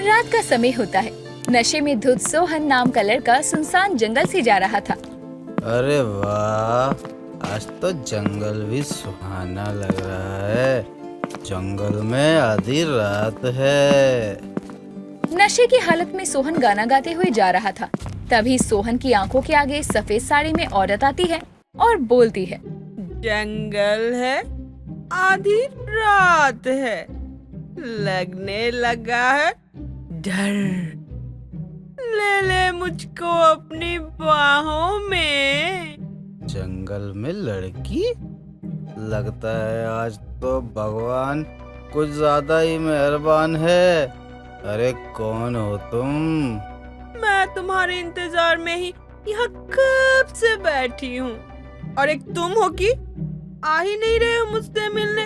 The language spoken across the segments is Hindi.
रात का समय होता है। नशे में धुत सोहन नाम का लड़का सुनसान जंगल से जा रहा था। अरे वाह, आज तो जंगल भी सुहाना लग रहा है। जंगल में आधी रात है। नशे की हालत में सोहन गाना गाते हुए जा रहा था। तभी सोहन की आंखों के आगे सफेद साड़ी में औरत आती है और बोलती है, जंगल है, आधी रात है, लगने लगा है डर। ले ले मुझको अपनी बाहों में। जंगल में लड़की? लगता है आज तो भगवान कुछ ज्यादा ही मेहरबान है। अरे कौन हो तुम? मैं तुम्हारे इंतजार में ही यहाँ कब से बैठी हूँ, और एक तुम हो कि आ ही नहीं रहे हो मुझसे मिलने।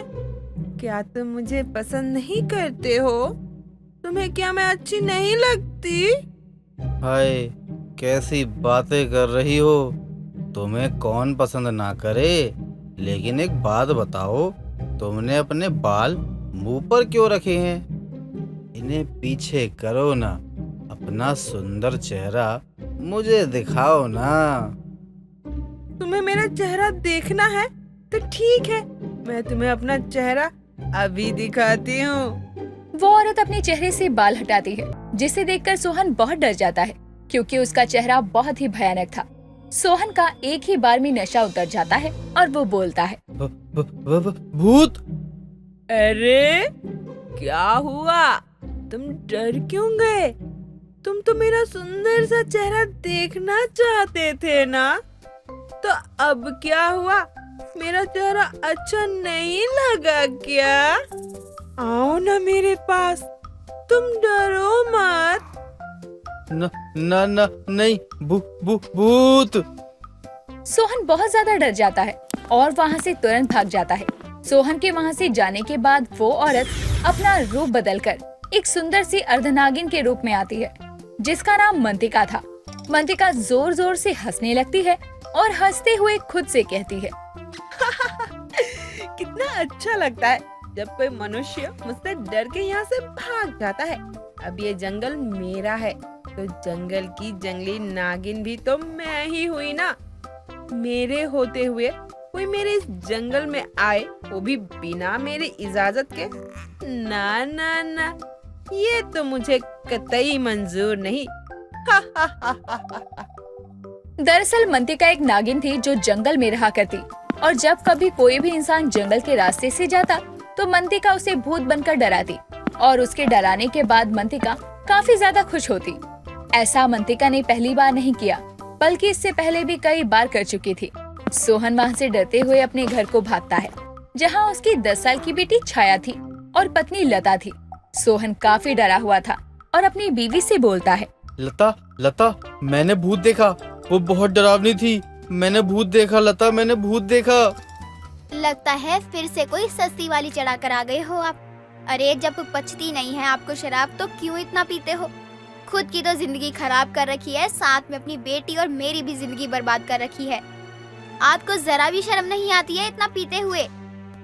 क्या तुम मुझे पसंद नहीं करते हो? तुम्हें क्या मैं अच्छी नहीं लगती? हाय, कैसी बातें कर रही हो? तुम्हें कौन पसंद ना करे, लेकिन एक बात बताओ, तुमने अपने बाल मुंह पर क्यों रखे हैं? इन्हें पीछे करो ना, अपना सुंदर चेहरा मुझे दिखाओ ना। तुम्हें मेरा चेहरा देखना है तो ठीक है, मैं तुम्हें अपना चेहरा अभी दिखाती हूँ। वो औरत अपने चेहरे से बाल हटाती है, जिसे देखकर सोहन बहुत डर जाता है, क्योंकि उसका चेहरा बहुत ही भयानक था। सोहन का एक ही बार में नशा उतर जाता है और वो बोलता है, भूत! अरे क्या हुआ? तुम डर क्यों गए? तुम तो मेरा सुंदर सा चेहरा देखना चाहते थे ना? तो अब क्या हुआ? मेरा चेहरा अच्छा नहीं लगा क्या? आओ ना मेरे पास, तुम डरो मत। न न न नहीं, भूत! सोहन बहुत ज्यादा डर जाता है और वहाँ से तुरंत भाग जाता है। सोहन के वहाँ से जाने के बाद वो औरत अपना रूप बदलकर एक सुंदर सी अर्धनागिन के रूप में आती है, जिसका नाम मंतिका था। मंतिका जोर जोर से हंसने लगती है और हंसते हुए खुद से कहती है, कितना अच्छा लगता है जब कोई मनुष्य मुझसे डर के यहाँ से भाग जाता है। अब ये जंगल मेरा है, तो जंगल की जंगली नागिन भी तो मैं ही हुई ना। मेरे होते हुए कोई मेरे इस जंगल में आए, वो भी बिना मेरी इजाजत के? ना ना ना, ये तो मुझे कतई मंजूर नहीं। दरअसल मंतिका एक नागिन थी जो जंगल में रहा करती, और जब कभी कोई भी इंसान जंगल के रास्ते से जाता तो मंतिका उसे भूत बनकर डराती, और उसके डराने के बाद मंतिका काफी ज्यादा खुश होती। ऐसा मंतिका ने पहली बार नहीं किया, बल्कि इससे पहले भी कई बार कर चुकी थी। सोहन वहाँ से डरते हुए अपने घर को भागता है, जहाँ उसकी 10 साल की बेटी छाया थी और पत्नी लता थी। सोहन काफी डरा हुआ था और अपनी बीवी से बोलता है, लता, मैंने भूत देखा, वो बहुत डरावनी थी। मैंने भूत देखा लता, मैंने भूत देखा। लगता है फिर से कोई सस्ती वाली चढ़ा कर आ गए हो आप। अरे जब पचती नहीं है आपको शराब, तो क्यों इतना पीते हो? खुद की तो जिंदगी खराब कर रखी है, साथ में अपनी बेटी और मेरी भी जिंदगी बर्बाद कर रखी है। आपको जरा भी शर्म नहीं आती है इतना पीते हुए?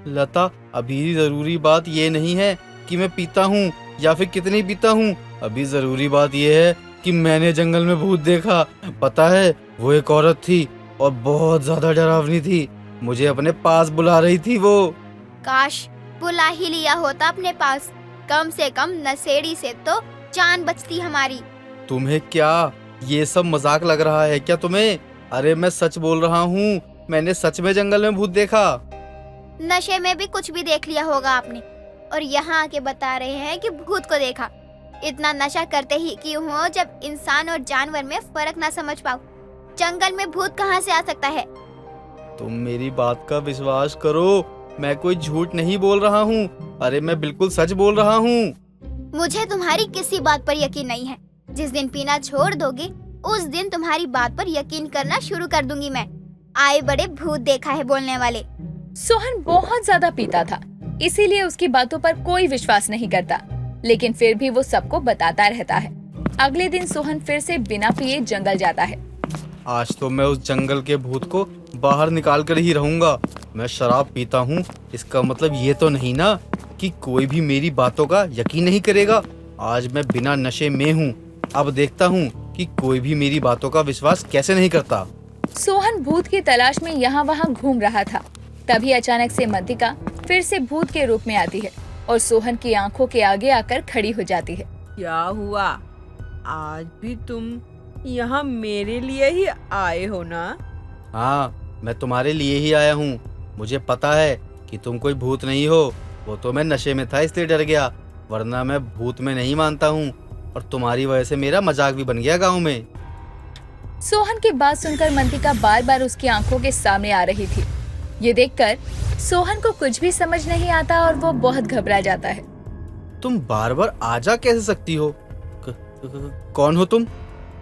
लता, अभी जरूरी बात ये नहीं है कि मैं पीता हूँ या फिर कितनी पीता हूँ। अभी जरूरी बात ये है कि मैंने जंगल में भूत देखा। पता है, वो एक औरत थी और बहुत ज्यादा डरावनी थी। मुझे अपने पास बुला रही थी वो। काश बुला ही लिया होता अपने पास, कम से कम नशेड़ी से तो जान बचती हमारी। तुम्हें क्या ये सब मजाक लग रहा है क्या तुम्हें? अरे मैं सच बोल रहा हूँ, मैंने सच में जंगल में भूत देखा। नशे में भी कुछ भी देख लिया होगा आपने, और यहाँ आके बता रहे हैं कि भूत को देखा। इतना नशा करते ही क्यों हो जब इंसान और जानवर में फर्क ना समझ पाओ? जंगल में भूत कहाँ से आ सकता है? तुम मेरी बात का विश्वास करो, मैं कोई झूठ नहीं बोल रहा हूँ। अरे मैं बिल्कुल सच बोल रहा हूँ। मुझे तुम्हारी किसी बात पर यकीन नहीं है। जिस दिन पीना छोड़ दोगे, उस दिन तुम्हारी बात पर यकीन करना शुरू कर दूंगी मैं। आए बड़े भूत देखा है बोलने वाले। सोहन बहुत ज्यादा पीता था, इसीलिए उसकी बातों पर कोई विश्वास नहीं करता, लेकिन फिर भी वो सबको बताता रहता है। अगले दिन सोहन फिर से बिना पिए जंगल जाता है। आज तो मैं उस जंगल के भूत को बाहर निकाल कर ही रहूंगा। मैं शराब पीता हूँ, इसका मतलब ये तो नहीं ना कि कोई भी मेरी बातों का यकीन नहीं करेगा। आज मैं बिना नशे में हूँ। अब देखता हूँ कि कोई भी मेरी बातों का विश्वास कैसे नहीं करता। सोहन भूत की तलाश में यहाँ वहाँ घूम रहा था। तभी अचानक से मंतिका फिर से भूत के रूप में आती है और सोहन की आंखों के आगे आकर खड़ी हो जाती है। क्या हुआ? आज भी तुम यहाँ मेरे लिए ही आए हो ना? हाँ, मैं तुम्हारे लिए ही आया हूँ। मुझे पता है कि तुम कोई भूत नहीं हो। वो तो मैं नशे में था इसलिए डर गया, वरना मैं भूत में नहीं मानता हूँ। और तुम्हारी वजह से मेरा मजाक भी बन गया गाँव में। सोहन की बात सुनकर मंतिका बार बार उसकी आंखों के सामने आ रही थी। ये देखकर सोहन को कुछ भी समझ नहीं आता और वो बहुत घबरा जाता है। तुम बार बार आ जा कैसे सकती हो? कौन हो तुम?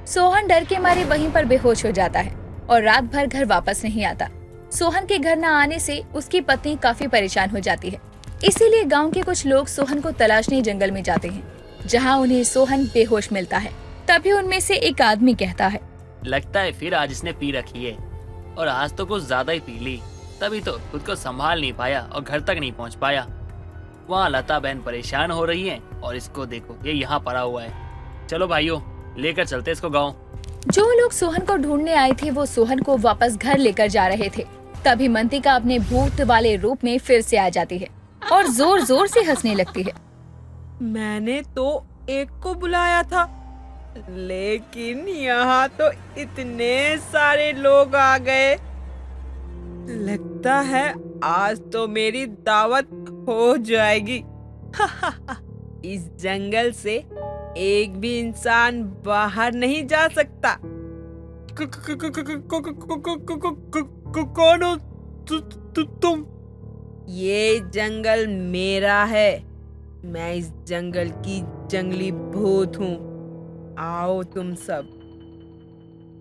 सोहन डर के मारे वहीं पर बेहोश हो जाता है और रात भर घर वापस नहीं आता। सोहन के घर न आने से उसकी पत्नी काफी परेशान हो जाती है। इसीलिए गांव के कुछ लोग सोहन को तलाशने जंगल में जाते हैं, जहां उन्हें सोहन बेहोश मिलता है। तभी उनमें से एक आदमी कहता है, लगता है फिर आज इसने पी रखी है, और आज तो कुछ ज्यादा ही पी ली, तभी तो खुद को संभाल नहीं पाया और घर तक नहीं पहुंच पाया। वहाँ लता बहन परेशान हो रही है और इसको देखो, ये यहाँ पड़ा हुआ है। चलो भाइयों, लेकर चलते इसको गाँव। जो लोग सोहन को ढूंढने आए थे वो सोहन को वापस घर लेकर जा रहे थे। तभी मंतिका अपने भूत वाले रूप में फिर से आ जाती है और जोर जोर से हंसने लगती है। मैंने तो एक को बुलाया था, लेकिन यहाँ तो इतने सारे लोग आ गए। लगता है आज तो मेरी दावत हो जाएगी। इस जंगल से एक भी इंसान बाहर नहीं जा सकता। कौन हो तुम? ये जंगल मेरा है। मैं इस जंगल की जंगली भूत हूँ। आओ तुम सब।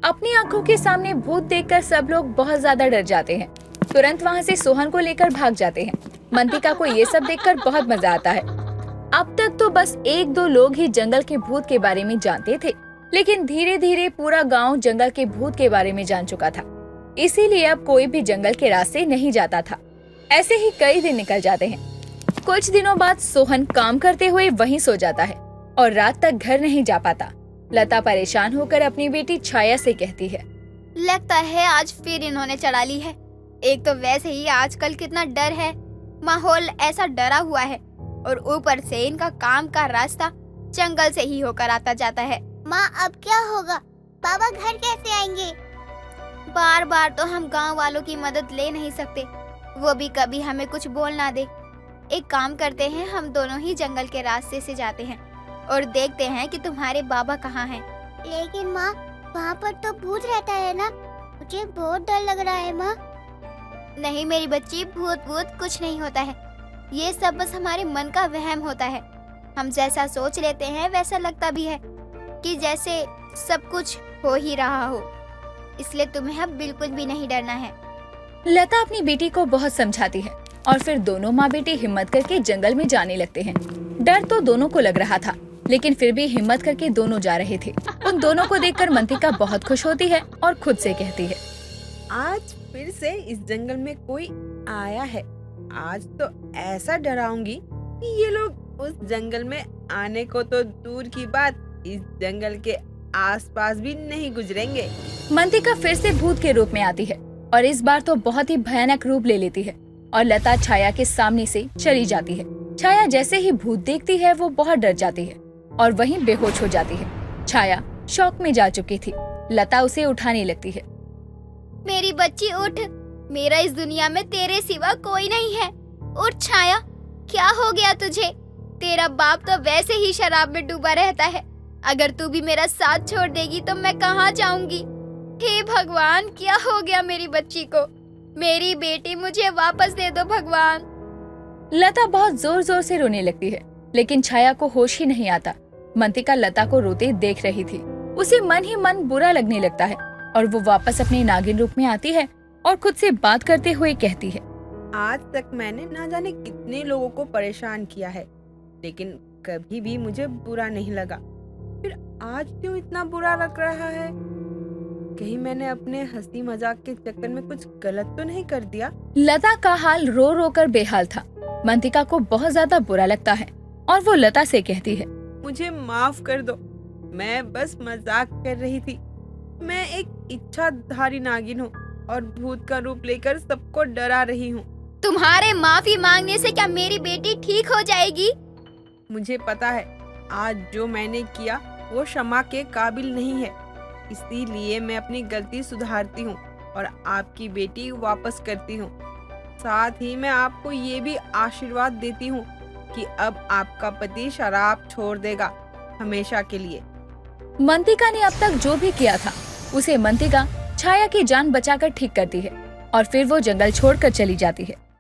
अपनी आंखों के सामने भूत देखकर सब लोग बहुत ज्यादा डर जाते हैं। तुरंत वहाँ से सोहन को लेकर भाग जाते हैं। मंतिका को ये सब देखकर बहुत मजा आता है। अब तक तो बस एक दो लोग ही जंगल के भूत के बारे में जानते थे, लेकिन धीरे धीरे पूरा गांव जंगल के भूत के बारे में जान चुका था। इसीलिए अब कोई भी जंगल के रास्ते नहीं जाता था। ऐसे ही कई दिन निकल जाते हैं। कुछ दिनों बाद सोहन काम करते हुए वहीं सो जाता है और रात तक घर नहीं जा पाता। लता परेशान होकर अपनी बेटी छाया से कहती है, लगता है आज फिर इन्होंने चढ़ा ली है। एक तो वैसे ही आजकल कितना डर है, माहौल ऐसा डरा हुआ है, और ऊपर से इनका काम का रास्ता जंगल से ही होकर आता जाता है। माँ अब क्या होगा? पापा घर कैसे आएंगे? बार बार तो हम गांव वालों की मदद ले नहीं सकते, वो भी कभी हमें कुछ बोल ना दे। एक काम करते हैं, हम दोनों ही जंगल के रास्ते से जाते हैं और देखते हैं कि तुम्हारे बाबा कहाँ हैं। लेकिन माँ वहाँ पर तो भूत रहता है ना, मुझे बहुत डर लग रहा है माँ। नहीं मेरी बच्ची, भूत भूत कुछ नहीं होता है। ये सब बस हमारे मन का वहम होता है। हम जैसा सोच लेते हैं वैसा लगता भी है कि जैसे सब कुछ हो ही रहा हो। इसलिए तुम्हें अब बिल्कुल भी नहीं डरना है। लता अपनी बेटी को बहुत समझाती है और फिर दोनों माँ बेटी हिम्मत करके जंगल में जाने लगते हैं। डर तो दोनों को लग रहा था, लेकिन फिर भी हिम्मत करके दोनों जा रहे थे। उन दोनों को देखकर मंतिका बहुत खुश होती है और खुद से कहती है, आज फिर से इस जंगल में कोई आया है। आज तो ऐसा डराऊंगी कि ये लोग उस जंगल में आने को तो दूर की बात, इस जंगल के आसपास भी नहीं गुजरेंगे। मंतिका फिर से भूत के रूप में आती है और इस बार तो बहुत ही भयानक रूप ले लेती है और लता छाया के सामने से चली जाती है। छाया जैसे ही भूत देखती है वो बहुत डर जाती है और वहीं बेहोश हो जाती है। छाया शौक में जा चुकी थी। लता उसे उठाने लगती है। मेरी बच्ची उठ, मेरा इस दुनिया में तेरे सिवा कोई नहीं है। उठ छाया, क्या हो गया तुझे? तेरा बाप तो वैसे ही शराब में डूबा रहता है। अगर तू भी मेरा साथ छोड़ देगी तो मैं कहाँ जाऊंगी? हे भगवान, क्या हो गया मेरी बच्ची को? मेरी बेटी मुझे वापस दे दो भगवान। लता बहुत जोर जोर से रोने लगती है, लेकिन छाया को होश ही नहीं आता। मंतिका लता को रोते देख रही थी। उसे मन ही मन बुरा लगने लगता है और वो वापस अपने नागिन रूप में आती है और खुद से बात करते हुए कहती है, आज तक मैंने ना जाने कितने लोगों को परेशान किया है, लेकिन कभी भी मुझे बुरा नहीं लगा। फिर आज क्यों इतना बुरा लग रहा है? कहीं मैंने अपने हंसी मजाक के चक्कर में कुछ गलत तो नहीं कर दिया? लता का हाल रो रो कर बेहाल था। मंतिका को बहुत ज्यादा बुरा लगता है और वो लता से कहती है, मुझे माफ कर दो। मैं बस मजाक कर रही थी। मैं एक इच्छाधारी नागिन हूँ और भूत का रूप लेकर सबको डरा रही हूँ। तुम्हारे माफी मांगने से क्या मेरी बेटी ठीक हो जाएगी? मुझे पता है आज जो मैंने किया वो क्षमा के काबिल नहीं है, इसीलिए मैं अपनी गलती सुधारती हूँ और आपकी बेटी वापस करती हूँ। साथ ही मैं आपको ये भी आशीर्वाद देती हूँ कि अब आपका पति शराब छोड़ देगा हमेशा के लिए। मंतिका ने अब तक जो भी किया था उसे मंतिका छाया की जान बचाकर ठीक करती है और फिर वो जंगल छोड़कर चली जाती है।